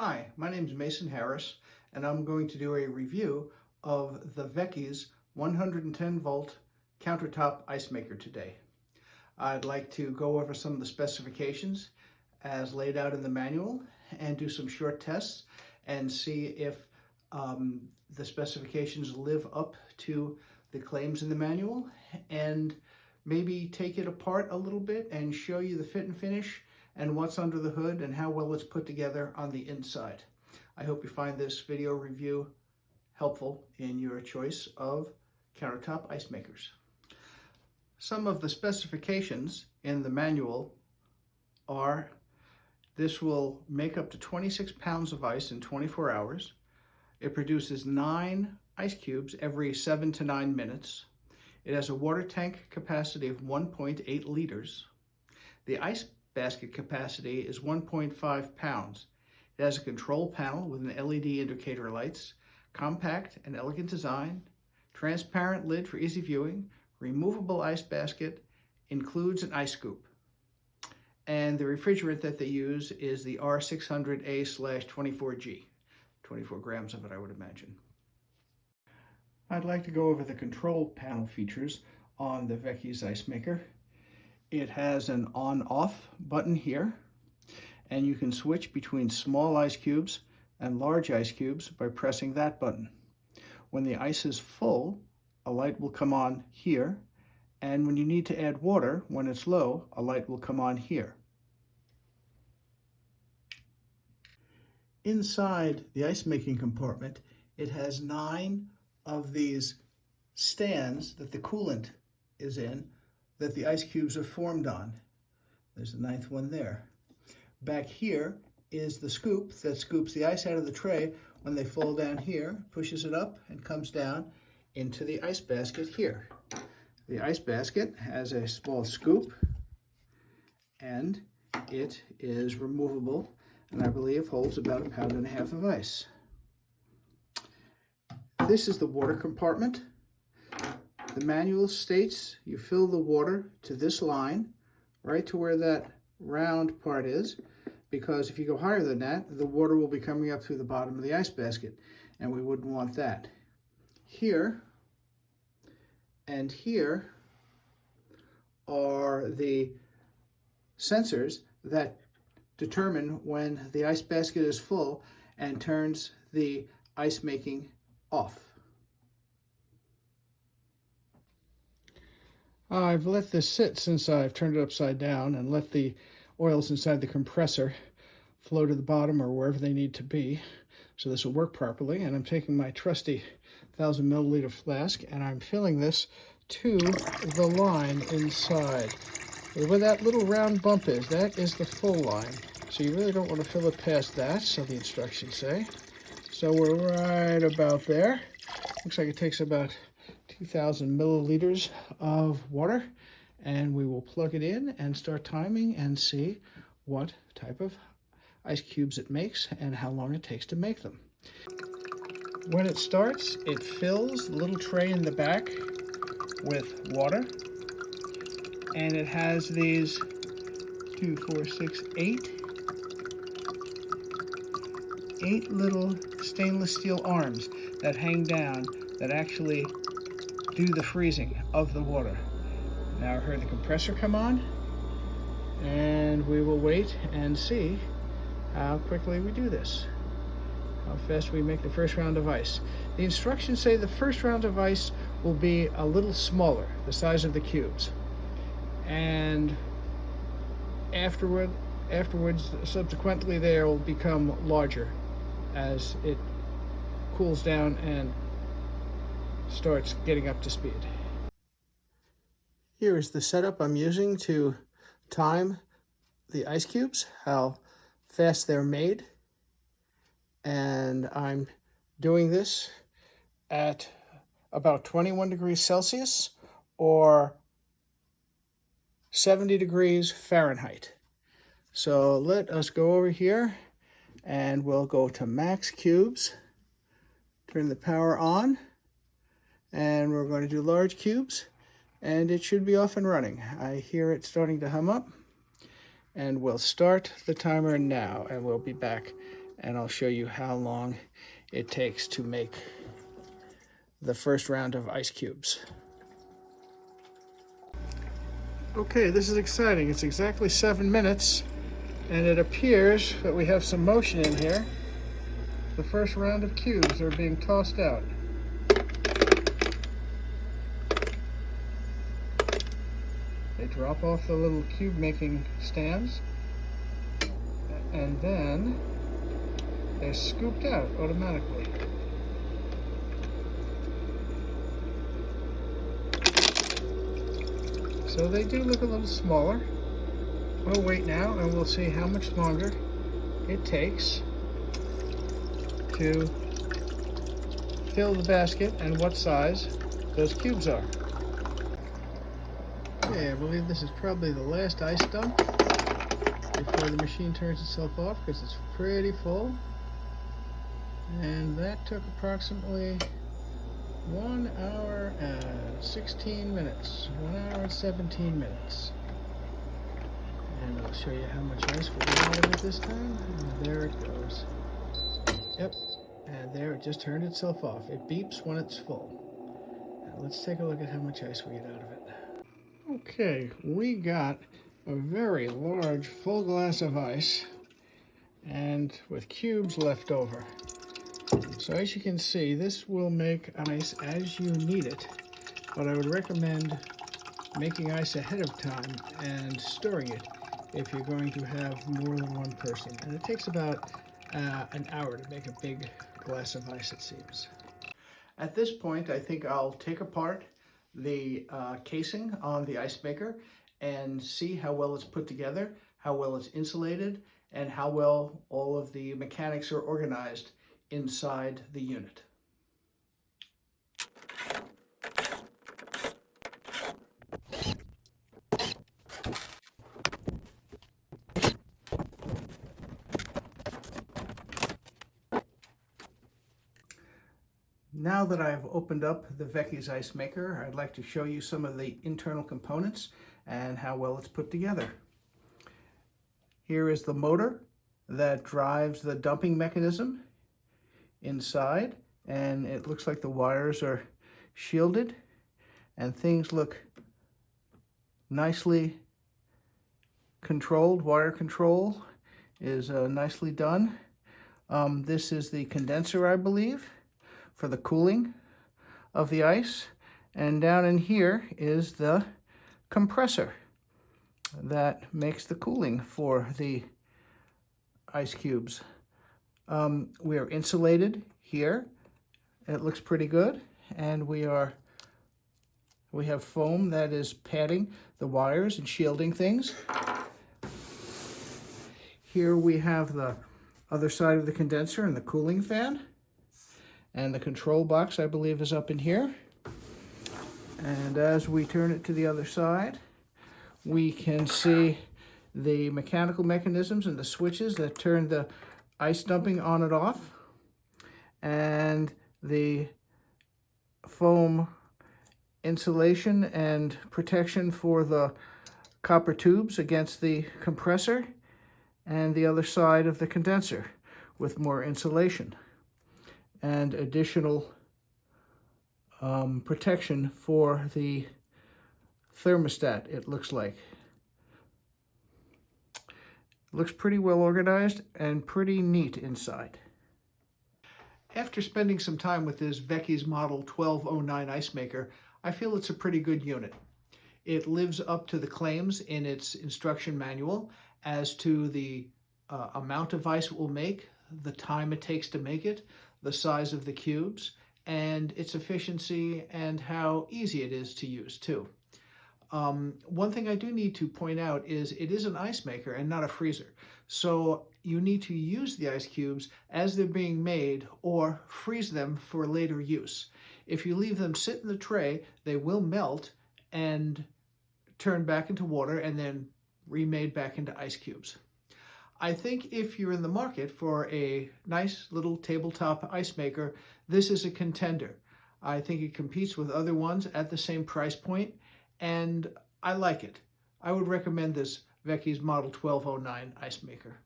Hi, my name is Mason Harris, and I'm going to do a review of the Vecys 110 volt countertop ice maker today. I'd like to go over some of the specifications as laid out in the manual and do some short tests and see if the specifications live up to the claims in the manual, and maybe take it apart a little bit and show you the fit and finish and what's under the hood and how well it's put together on the inside. I hope you find this video review helpful in your choice of countertop ice makers. Some of the specifications in the manual are: this will make up to 26 pounds of ice in 24 hours. It produces 9 ice cubes every 7 to 9 minutes. It has a water tank capacity of 1.8 liters. The ice basket capacity is 1.5 pounds. It has a control panel with an LED indicator lights, compact and elegant design, transparent lid for easy viewing, removable ice basket, includes an ice scoop. And the refrigerant that they use is the R600A/24G. 24 grams of it, I would imagine. I'd like to go over the control panel features on the Vecys Ice Maker. It has an on-off button here, and you can switch between small ice cubes and large ice cubes by pressing that button. When the ice is full, a light will come on here, and when you need to add water, when it's low, a light will come on here. Inside the ice making compartment, it has 9 of these stands that the coolant is in, that the ice cubes are formed on. There's the 9th one there. Back here is the scoop that scoops the ice out of the tray when they fall down here, pushes it up and comes down into the ice basket here. The ice basket has a small scoop, and it is removable, and I believe holds about 1.5 pounds of ice. This is the water compartment. The manual states you fill the water to this line, right to where that round part is, because if you go higher than that, the water will be coming up through the bottom of the ice basket, and we wouldn't want that. Here and here are the sensors that determine when the ice basket is full and turns the ice making off. I've let this sit since I've turned it upside down and let the oils inside the compressor flow to the bottom or wherever they need to be, so this will work properly. And I'm taking my trusty 1,000 milliliter flask and I'm filling this to the line inside. Where that little round bump is, that is the full line. So you really don't want to fill it past that, so the instructions say. So we're right about there. Looks like it takes about 2,000 milliliters of water, and we will plug it in and start timing and see what type of ice cubes it makes and how long it takes to make them. When it starts, it fills the little tray in the back with water, and it has these 2, 4, 6, 8 little stainless steel arms that hang down that actually do the freezing of the water. Now I heard the compressor come on, and we will wait and see how quickly we do this, how fast we make the first round of ice. The instructions say the first round of ice will be a little smaller, the size of the cubes, and afterwards, subsequently, they will become larger as it cools down and starts getting up to speed. Here is the setup I'm using to time the ice cubes, how fast they're made. And I'm doing this at about 21 degrees Celsius or 70 degrees Fahrenheit. So let us go over here and we'll go to max cubes, turn the power on, and we're going to do large cubes, and it should be off and running. I hear it starting to hum up, and we'll start the timer now, and we'll be back and I'll show you how long it takes to make the first round of ice cubes. Okay, this is exciting. It's exactly 7 minutes, and it appears that we have some motion in here. The first round of cubes are being tossed out. They drop off the little cube making stands, and then they're scooped out automatically. So they do look a little smaller. We'll wait now and we'll see how much longer it takes to fill the basket and what size those cubes are. Okay, I believe this is probably the last ice dump before the machine turns itself off because it's pretty full. And that took approximately 1 hour and 16 minutes. 1 hour and 17 minutes. And I'll show you how much ice we get out of it this time. And there it goes. Yep. And there it just turned itself off. It beeps when it's full. Now let's take a look at how much ice we get out of it. Okay, we got a very large full glass of ice and with cubes left over. So as you can see, this will make ice as you need it, but I would recommend making ice ahead of time and storing it if you're going to have more than one person. And it takes about an hour to make a big glass of ice, it seems. At this point, I think I'll take apart the casing on the ice maker and see how well it's put together, how well it's insulated, and how well all of the mechanics are organized inside the unit. Now that I've opened up the Vecys Ice Maker, I'd like to show you some of the internal components and how well it's put together. Here is the motor that drives the dumping mechanism inside, and it looks like the wires are shielded and things look nicely controlled. Wire control is nicely done. This is the condenser, I believe, for the cooling of the ice, and down in here is the compressor that makes the cooling for the ice cubes. We are insulated here. It looks pretty good, and we have foam that is padding the wires and shielding things. Here we have the other side of the condenser and the cooling fan, and the control box, I believe, is up in here. And as we turn it to the other side, we can see the mechanical mechanisms and the switches that turn the ice dumping on and off, and the foam insulation and protection for the copper tubes against the compressor, and the other side of the condenser with more insulation and additional protection for the thermostat, it looks like. Looks pretty well organized and pretty neat inside. After spending some time with this Vecys Model 1209 ice maker, I feel it's a pretty good unit. It lives up to the claims in its instruction manual as to the amount of ice it will make, the time it takes to make it, the size of the cubes, and its efficiency and how easy it is to use too. One thing I do need to point out is it is an ice maker and not a freezer. So you need to use the ice cubes as they're being made or freeze them for later use. If you leave them sit in the tray, they will melt and turn back into water and then remade back into ice cubes. I think if you're in the market for a nice little tabletop ice maker, this is a contender. I think it competes with other ones at the same price point, and I like it. I would recommend this Vecys Model 1209 ice maker.